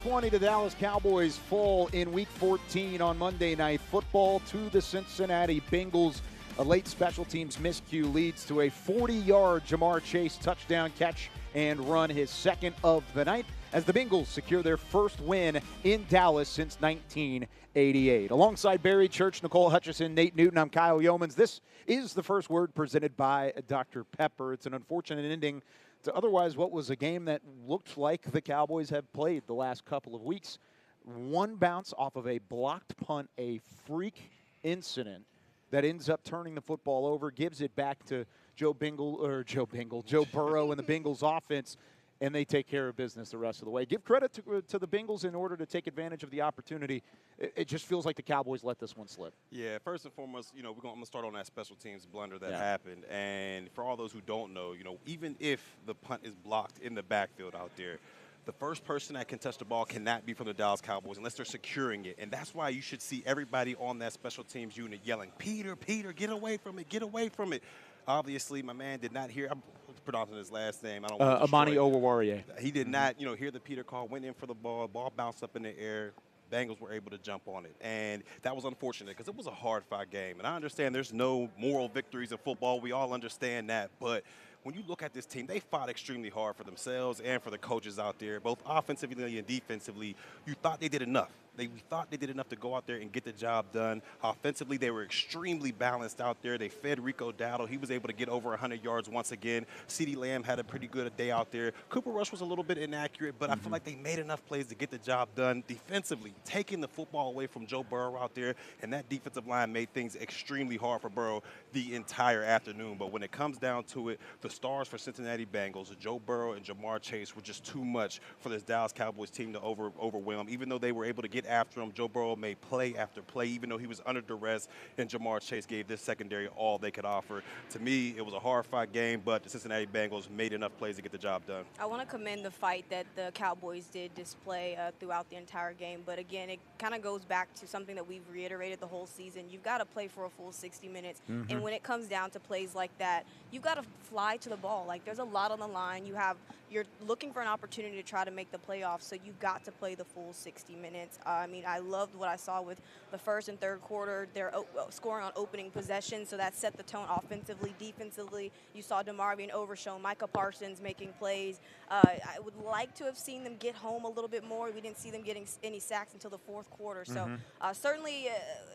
20, the Dallas Cowboys fall in Week 14 on Monday Night Football to the Cincinnati Bengals. A late special teams miscue leads to a 40-yard Jamar Chase touchdown catch and run, his second of the night, as the Bengals secure their first win in Dallas since 1988. Alongside Barry Church, Nicole Hutchison, Nate Newton, I'm Kyle Yeomans. This is the First Word presented by Dr. Pepper. It's an unfortunate ending to otherwise what was a game that looked like the Cowboys have played the last couple of weeks. One bounce off of a blocked punt, a freak incident that ends up turning the football over, gives it back to Joe Burrow and the Bengals offense, and they take care of business the rest of the way. Give credit to the Bengals in order to take advantage of the opportunity. It just feels like the Cowboys let this one slip. Yeah, first and foremost, I'm going to start on that special teams blunder that happened. And for all those who don't know, even if the punt is blocked in the backfield out there, the first person that can touch the ball cannot be from the Dallas Cowboys unless they're securing it. And that's why you should see everybody on that special teams unit yelling, Peter, get away from it, get away from it. Obviously, my man did not hear. I'm pronouncing his last name. I don't want to Amani Oruwariye. He did not, hear the Peter call, went in for the ball bounced up in the air. Bengals were able to jump on it. And that was unfortunate because it was a hard-fought game. And I understand there's no moral victories in football. We all understand that. But when you look at this team, they fought extremely hard for themselves and for the coaches out there, both offensively and defensively. You thought they did enough. We thought they did enough to go out there and get the job done. Offensively, they were extremely balanced out there. They fed Rico Dowdle. He was able to get over 100 yards once again. CeeDee Lamb had a pretty good day out there. Cooper Rush was a little bit inaccurate, but I feel like they made enough plays to get the job done. Defensively, taking the football away from Joe Burrow out there, and that defensive line made things extremely hard for Burrow the entire afternoon. But when it comes down to it, the stars for Cincinnati Bengals, Joe Burrow and Jamar Chase, were just too much for this Dallas Cowboys team to overwhelm. Even though they were able to get after him, Joe Burrow made play after play, even though he was under duress, and Jamar Chase gave this secondary all they could offer. To me, it was a hard-fought game, but the Cincinnati Bengals made enough plays to get the job done. I want to commend the fight that the Cowboys did display throughout the entire game, but again, it kind of goes back to something that we've reiterated the whole season. You've got to play for a full 60 minutes, and when it comes down to plays like that, you've got to fly to the ball. Like, there's a lot on the line. You're looking for an opportunity to try to make the playoffs, so you've got to play the full 60 minutes. I loved what I saw with the first and third quarter. They're scoring on opening possession, so that set the tone offensively. Defensively, you saw DeMar being overshown, Micah Parsons making plays. I would like to have seen them get home a little bit more. We didn't see them getting any sacks until the fourth quarter. So certainly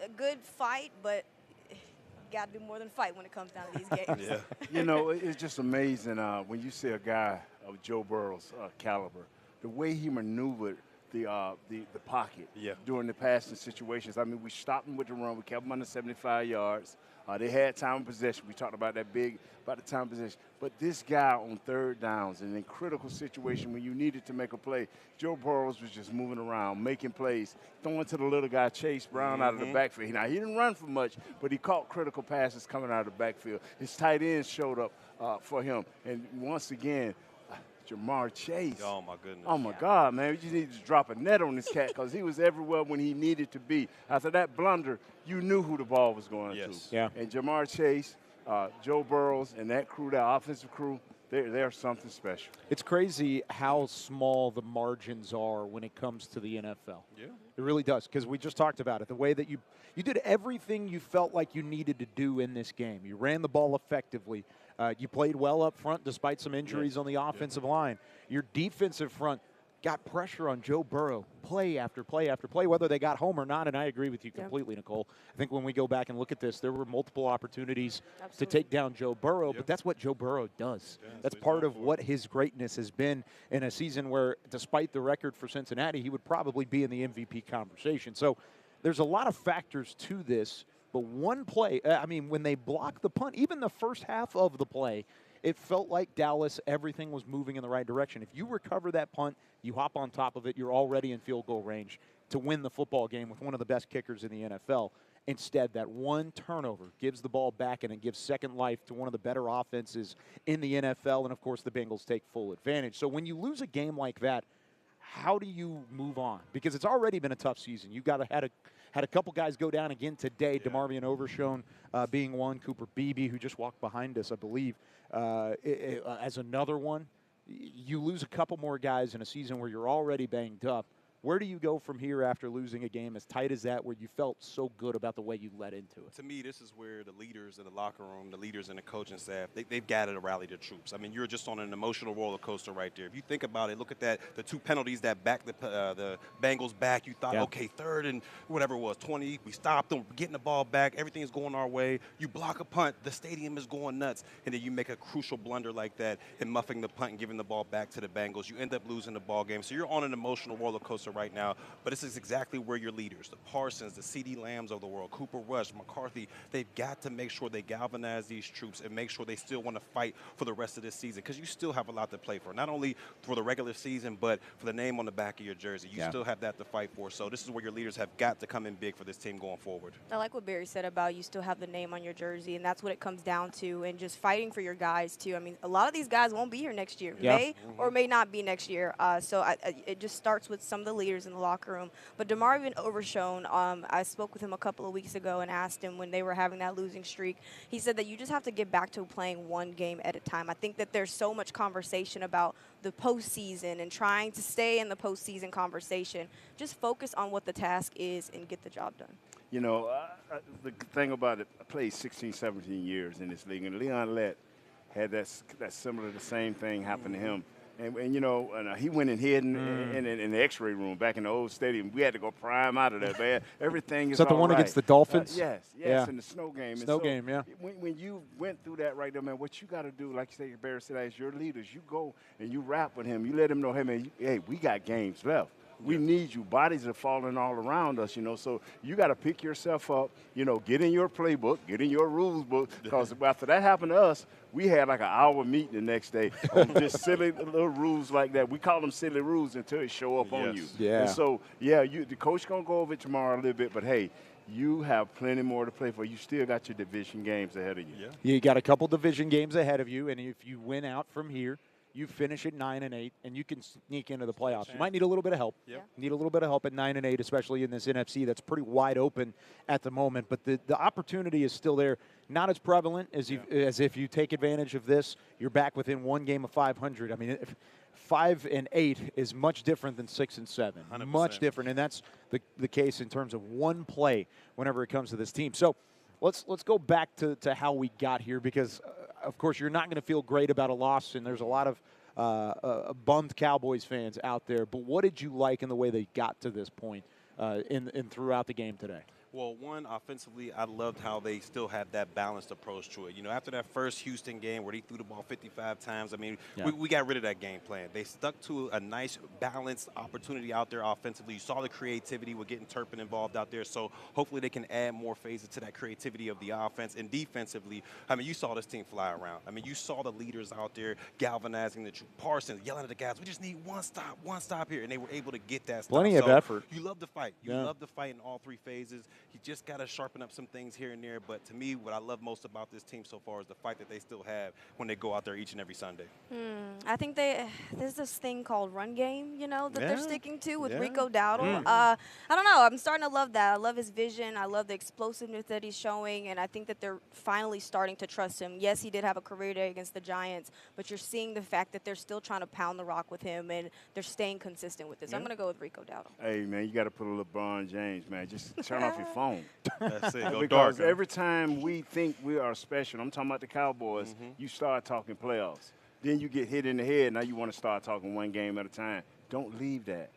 a good fight, but got to do more than fight when it comes down to these games. It's just amazing when you see a guy of Joe Burrow's caliber, the way he maneuvered the pocket during the passing situations. I mean, we stopped him with the run. We kept him under 75 yards. They had time of possession. We talked about that about the time of possession. But this guy on third downs and in critical situation when you needed to make a play, Joe Burrows was just moving around, making plays, throwing to the little guy, Chase Brown, out of the backfield. Now, he didn't run for much, but he caught critical passes coming out of the backfield. His tight ends showed up for him. And once again, Jamar Chase. Oh, my goodness. Oh, my God, man. We just need to drop a net on this cat because he was everywhere when he needed to be. After that blunder, you knew who the ball was going to. Yeah. And Jamar Chase, Joe Burrows, and that crew, that offensive crew, they're something special. It's crazy how small the margins are when it comes to the NFL. Yeah. It really does, because we just talked about it. The way that you did everything you felt like you needed to do in this game. You ran the ball effectively. You played well up front despite some injuries on the offensive line. Your defensive front got pressure on Joe Burrow play after play after play, whether they got home or not, and I agree with you completely, Nicole. I think when we go back and look at this, there were multiple opportunities to take down Joe Burrow, but that's what Joe Burrow does. That's part of what his greatness has been in a season where, despite the record for Cincinnati, he would probably be in the MVP conversation. So there's a lot of factors to this, but one play, when they blocked the punt, even the first half of the play, it felt like Dallas, everything was moving in the right direction. If you recover that punt, you hop on top of it, you're already in field goal range to win the football game with one of the best kickers in the NFL. Instead, that one turnover gives the ball back, and it gives second life to one of the better offenses in the NFL, and, of course, the Bengals take full advantage. So when you lose a game like that, how do you move on? Because it's already been a tough season. You had a couple guys go down again today. DeMarvion Overshown being one, Cooper Beebe, who just walked behind us, I believe, as another one. You lose a couple more guys in a season where you're already banged up. Where do you go from here after losing a game as tight as that, where you felt so good about the way you led into it? To me, this is where the leaders in the locker room, the leaders in the coaching staff, they've got to rally the troops. I mean, you're just on an emotional roller coaster right there. If you think about it, look at that, the 2 penalties that backed the Bengals back. You thought, okay, 3rd and whatever it was, 20, we stopped them, getting the ball back, everything is going our way. You block a punt, the stadium is going nuts, and then you make a crucial blunder like that and muffing the punt and giving the ball back to the Bengals. You end up losing the ball game. So you're on an emotional roller coaster right now, but this is exactly where your leaders, the Parsons, the C.D. Lambs of the world, Cooper Rush, McCarthy, they've got to make sure they galvanize these troops and make sure they still want to fight for the rest of this season, because you still have a lot to play for, not only for the regular season, but for the name on the back of your jersey. You still have that to fight for. So this is where your leaders have got to come in big for this team going forward. I like what Barry said about you still have the name on your jersey, and that's what it comes down to, and just fighting for your guys, too. I mean, a lot of these guys won't be here next year, may or may not be next year. So it just starts with some of the leaders in the locker room. But DeMarvin Overshone, I spoke with him a couple of weeks ago and asked him when they were having that losing streak. He said that you just have to get back to playing one game at a time. I think that there's so much conversation about the postseason and trying to stay in the postseason conversation. Just focus on what the task is and get the job done. You know, the thing about it, I played 16, 17 years in this league, and Leon Lett had that similar, the same thing happen to him. And you know, he went and hid in the X-ray room back in the old stadium. We had to go pry him out of there, man. Everything is that the one against the Dolphins? Yes, in the snow game. Snow game, yeah. When you went through that right there, man, what you got to do, like you say, Barry said, as your leaders, you go and you rap with him. You let him know, hey, man, hey, we got games left. We need you. Bodies are falling all around us, you know. So you got to pick yourself up, you know, get in your playbook, get in your rules book, because after that happened to us, we had like an hour meeting the next day on just silly little rules like that. We call them silly rules until it show up on you. Yeah. And so, the coach going to go over it tomorrow a little bit, but, hey, you have plenty more to play for. You still got your division games ahead of you. You got a couple division games ahead of you, and if you win out from here, you finish at 9-8, and you can sneak into the playoffs. You might need a little bit of help. Need a little bit of help at 9-8, especially in this NFC that's pretty wide open at the moment. But the opportunity is still there. Not as prevalent as if you take advantage of this. You're back within one game of 500. I mean, 5-8 is much different than 6-7. 100%. Much different, and that's the case in terms of one play whenever it comes to this team. So let's go back to how we got here, because of course, you're not going to feel great about a loss, and there's a lot of bummed Cowboys fans out there. But what did you like in the way they got to this point in throughout the game today? Well, one, offensively, I loved how they still have that balanced approach to it. You know, after that first Houston game where they threw the ball 55 times, I mean, we got rid of that game plan. They stuck to a nice, balanced opportunity out there offensively. You saw the creativity with getting Turpin involved out there, so hopefully they can add more phases to that creativity of the offense. And defensively, I mean, you saw this team fly around. I mean, you saw the leaders out there galvanizing the troop. Parsons yelling at the guys, we just need one stop here, and they were able to get that stop. Plenty of effort. You love the fight. You love the fight in all three phases. You just got to sharpen up some things here and there. But to me, what I love most about this team so far is the fight that they still have when they go out there each and every Sunday. I think there's this thing called run game, you know, that they're sticking to with Rico Dowdle. I don't know. I'm starting to love that. I love his vision. I love the explosiveness that he's showing, and I think that they're finally starting to trust him. Yes, he did have a career day against the Giants, but you're seeing the fact that they're still trying to pound the rock with him, and they're staying consistent with this. I'm going to go with Rico Dowdle. Hey, man, you got to put a LeBron James, man. Just turn off your phone. That's it. Go Because dark. every time we think we are special, I'm talking about the Cowboys, you start talking playoffs. Then you get hit in the head. Now you want to start talking one game at a time. Don't leave that.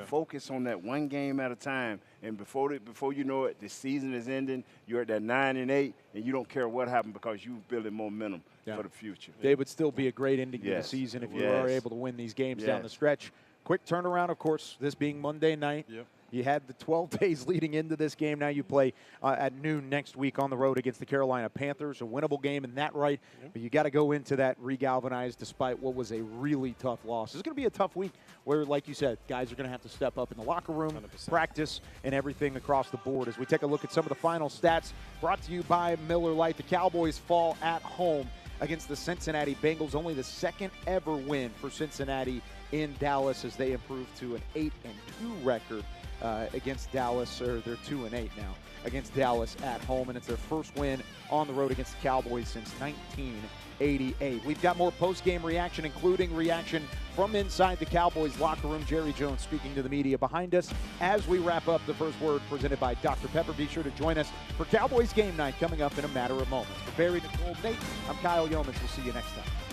Focus on that one game at a time. And before you know it, the season is ending. You're at that 9-8, and you don't care what happened because you're building momentum for the future. They would still be a great ending to the season if you are able to win these games down the stretch. Quick turnaround, of course, this being Monday night. You had the 12 days leading into this game. Now you play at noon next week on the road against the Carolina Panthers, a winnable game in that right. But you got to go into that regalvanized despite what was a really tough loss. It's going to be a tough week where, like you said, guys are going to have to step up in the locker room, 100%. practice, and everything across the board. As we take a look at some of the final stats brought to you by Miller Lite, the Cowboys fall at home against the Cincinnati Bengals. Only the second ever win for Cincinnati in Dallas as they improve to an 8-2 record against Dallas, or they're 2-8 now against Dallas at home, and it's their first win on the road against the Cowboys since 1988. We've got more post-game reaction, including reaction from inside the Cowboys locker room. Jerry Jones speaking to the media behind us as we wrap up the first word presented by Dr. Pepper. Be sure to join us for Cowboys game night coming up in a matter of moments. For Barry, Nicole, Nate, I'm Kyle Yeomans. We'll see you next time.